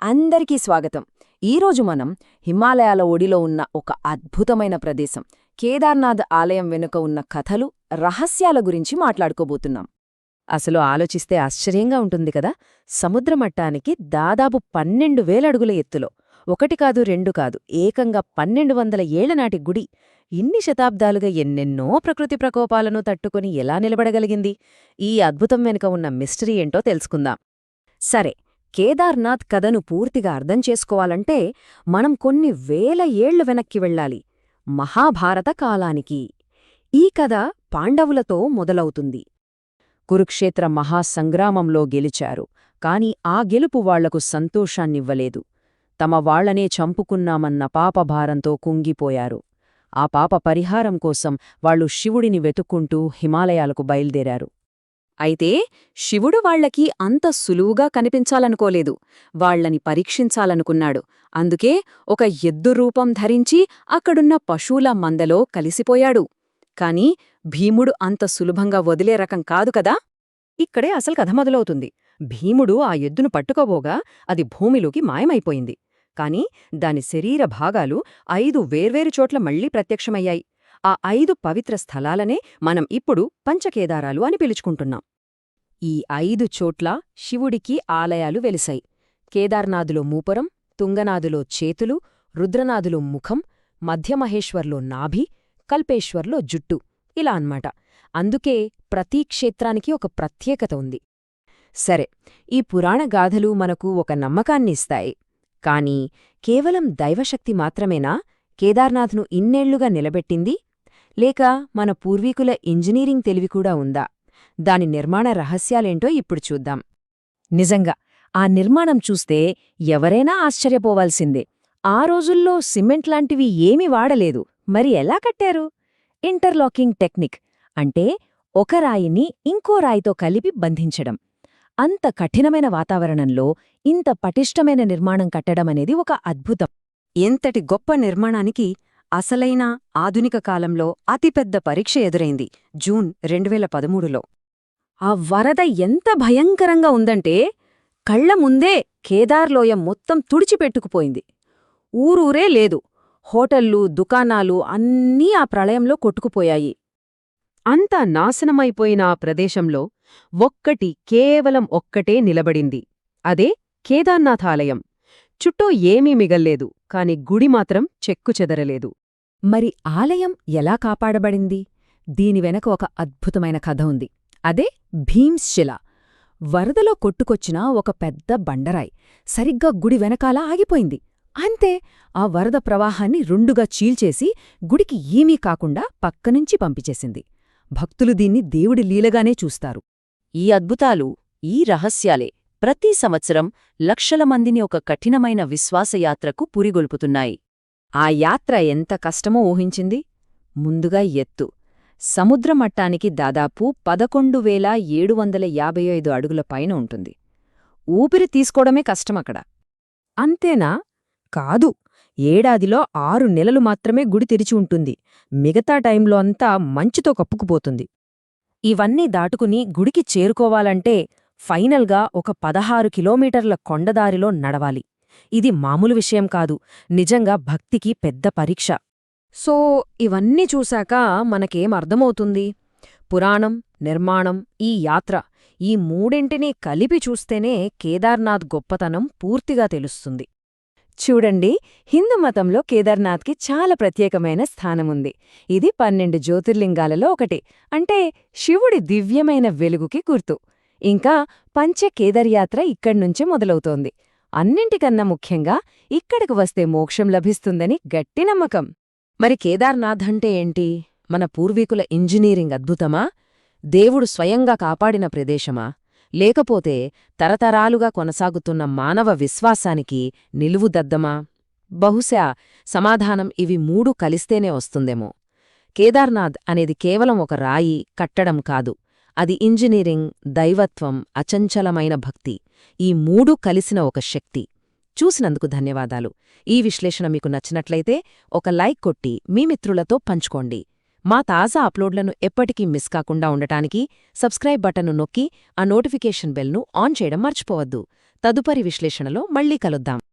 అందరికీ స్వాగతం. ఈరోజు మనం హిమాలయాల ఒడిలో ఉన్న ఒక అద్భుతమైన ప్రదేశం కేదార్నాథ్ ఆలయం వెనుక ఉన్న కథలు, రహస్యాల గురించి మాట్లాడుకోబోతున్నాం. అసలు ఆలోచిస్తే ఆశ్చర్యంగా ఉంటుంది కదా. సముద్ర మట్టానికి దాదాపు 12,000 అడుగుల ఎత్తులో, ఒకటి కాదు రెండు కాదు, ఏకంగా 1200 ఏళ్ల నాటి గుడి ఇన్ని శతాబ్దాలుగా ఎన్నెన్నో ప్రకృతి ప్రకోపాలను తట్టుకొని ఎలా నిలబడగలిగింది? ఈ అద్భుతం వెనుక ఉన్న మిస్టరీ ఏంటో తెలుసుకుందాం. సరే, కేదార్నాథ్ కథను పూర్తిగా అర్థం చేసుకోవాలంటే మనం కొన్ని వేల ఏళ్లు వెనక్కి వెళ్ళాలి, మహాభారత కాలానికి. ఈ కథ పాండవులతో మొదలవుతుంది. కురుక్షేత్ర మహాసంగ్రామంలో గెలిచారు, కాని ఆ గెలుపు వాళ్లకు సంతోషాన్నివ్వలేదు. తమ వాళ్లనే చంపుకున్నామన్న పాపభారంతో కుంగిపోయారు. ఆ పాప పరిహారం కోసం వాళ్లు శివుడిని వెతుక్కుంటూ హిమాలయాలకు బయల్దేరారు. అయితే శివుడు వాళ్లకి అంత సులువుగా కనిపించాలనుకోలేదు. వాళ్లని పరీక్షించాలనుకున్నాడు. అందుకే ఒక ఎద్దు రూపం ధరించి అక్కడున్న పశువుల మందలో కలిసిపోయాడు. కాని భీముడు అంత సులభంగా వదిలే రకం కాదు కదా. ఇక్కడే అసలు కథ మొదలవుతుంది. భీముడు ఆ ఎద్దును పట్టుకోబోగా అది భూమిలోకి మాయమైపోయింది. కాని దాని శరీర భాగాలు 5 వేర్వేరు చోట్ల మళ్లీ ప్రత్యక్షమయ్యాయి. ఆ 5 పవిత్ర స్థలాలనే మనం ఇప్పుడు పంచకేదారాలు అని పిలుచుకుంటున్నాం. ఈ 5 చోట్ల శివుడికి ఆలయాలు వెలిశాయి. కేదార్నాథులో మూపురం, తుంగనాథులో చేతులు, రుద్రనాథులో ముఖం, మధ్యమహేశ్వర్లో నాభి, కల్పేశ్వర్లో జుట్టు, ఇలా అన్మాట. అందుకే ప్రతీ క్షేత్రానికి ఒక ప్రత్యేకత ఉంది. సరే, ఈ పురాణగాథలు మనకు ఒక నమ్మకాన్నిస్తాయి. కాని కేవలం దైవశక్తి మాత్రమేనా కేదార్నాథ్ను ఇన్నేళ్లుగా నిలబెట్టింది? లేక మన పూర్వీకుల ఇంజనీరింగ్ తెలివికూడా ఉందా? దాని నిర్మాణ రహస్యాలేంటో ఇప్పుడు చూద్దాం. నిజంగా ఆ నిర్మాణం చూస్తే ఎవరైనా ఆశ్చర్యపోవాల్సిందే. ఆ రోజుల్లో సిమెంట్ లాంటివి ఏమీ వాడలేదు. మరి ఎలా కట్టారు? ఇంటర్లాకింగ్ టెక్నిక్, అంటే ఒక రాయిని ఇంకో రాయితో కలిపి బంధించడం. అంత కఠినమైన వాతావరణంలో ఇంత పటిష్టమైన నిర్మాణం కట్టడమనేది ఒక అద్భుతం. ఎంతటి గొప్ప నిర్మాణానికి అసలైన ఆధునిక కాలంలో అతిపెద్ద పరీక్ష ఎదురైంది జూన్ 2013లో. ఆ వరద ఎంత భయంకరంగా ఉందంటే కళ్ల ముందే కేదార్లోయ మొత్తం తుడిచిపెట్టుకుపోయింది. ఊరూరే లేదు. హోటళ్ళు, దుకాణాలు అన్నీ ఆ ప్రళయంలో కొట్టుకుపోయాయి. అంతా నాశనమైపోయిన ఆ ప్రదేశంలో కేవలం ఒక్కటే నిలబడింది. అదే కేదార్నాథాలయం. చుట్టూ ఏమీ మిగల్లేదు, కాని గుడి మాత్రం చెక్కుచెదరలేదు. మరి ఆలయం ఎలా కాపాడబడింది? దీని వెనక ఒక అద్భుతమైన కథ ఉంది. అదే భీమ్శిల. వరదలో కొట్టుకొచ్చిన ఒక పెద్ద బండరాయి సరిగ్గా గుడి వెనకాల ఆగిపోయింది. అంతే, ఆ వరద ప్రవాహాన్ని రెండుగా చీల్చేసి గుడికి ఏమీ కాకుండా పక్కనుంచి పంపించేసింది. భక్తులు దీన్ని దేవుడి లీలగానే చూస్తారు. ఈ అద్భుతాలు, ఈ రహస్యాలే ప్రతి సంవత్సరం లక్షల మందిని ఒక కఠినమైన విశ్వాసయాత్రకు పురిగొల్పుతున్నాయి. ఆ యాత్ర ఎంత కష్టమో ఊహించింది. ముందుగా ఎత్తు. సముద్రమట్టానికి దాదాపు 11,755 అడుగుల పైన ఉంటుంది. ఊపిరి తీసుకోవడమే కష్టమక్కడ. అంతేనా? కాదు. ఏడాదిలో 6 నెలలు మాత్రమే గుడి తెరిచి ఉంటుంది. మిగతా టైంలో అంతా మంచుతో కప్పుకుపోతుంది. ఇవన్నీ దాటుకుని గుడికి చేరుకోవాలంటే ఫైనల్గా ఒక 16 కిలోమీటర్ల కొండదారిలో నడవాలి. ఇది మామూలు విషయం కాదు. నిజంగా భక్తికి పెద్ద పరీక్ష. సో ఇవన్నీ చూశాక మనకేం అర్థమవుతుంది? పురాణం, నిర్మాణం, ఈ యాత్ర, ఈ మూడింటినీ కలిపి చూస్తేనే కేదార్నాథ్ గొప్పతనం పూర్తిగా తెలుస్తుంది. చూడండి, హిందూ మతంలో కేదార్నాథ్కి చాలా ప్రత్యేకమైన స్థానముంది. ఇది 12 జ్యోతిర్లింగాలలో ఒకటి. అంటే శివుడి దివ్యమైన వెలుగుకి గుర్తు. ఇంకా పంచకేదార్యాత్ర ఇక్కడ్నుంచే మొదలవుతోంది. అన్నింటికన్నా ముఖ్యంగా ఇక్కడికి వస్తే మోక్షం లభిస్తుందని గట్టి నమ్మకం. మరి కేదార్నాథ్ అంటే ఏంటి? మన పూర్వీకుల ఇంజనీరింగ్ అద్భుతమా? దేవుడు స్వయంగా కాపాడిన ప్రదేశమా? లేకపోతే తరతరాలుగా కొనసాగుతున్న మానవ విశ్వాసానికి నిలువుదద్దమా? బహుశా సమాధానం ఇవి 3 కలిస్తేనే వస్తుందేమో. కేదార్నాథ్ అనేది కేవలం ఒక రాయి, కట్టడం కాదు. అది ఇంజనీరింగ్, దైవత్వం, అచంచలమైన భక్తి, ఈ 3 కలిసిన ఒక శక్తి. చూసినందుకు ధన్యవాదాలు. ఈ విశ్లేషణ మీకు నచ్చినట్లయితే ఒక లైక్ కొట్టి మీ మిత్రులతో పంచుకోండి. మా తాజా అప్లోడ్లను ఎప్పటికీ మిస్ కాకుండా ఉండటానికి సబ్స్క్రైబ్ బటన్ను నొక్కి ఆ నోటిఫికేషన్ బెల్ను ఆన్ చేయడం మర్చిపోవద్దు. తదుపరి విశ్లేషణలో మళ్ళీ కలుద్దాం.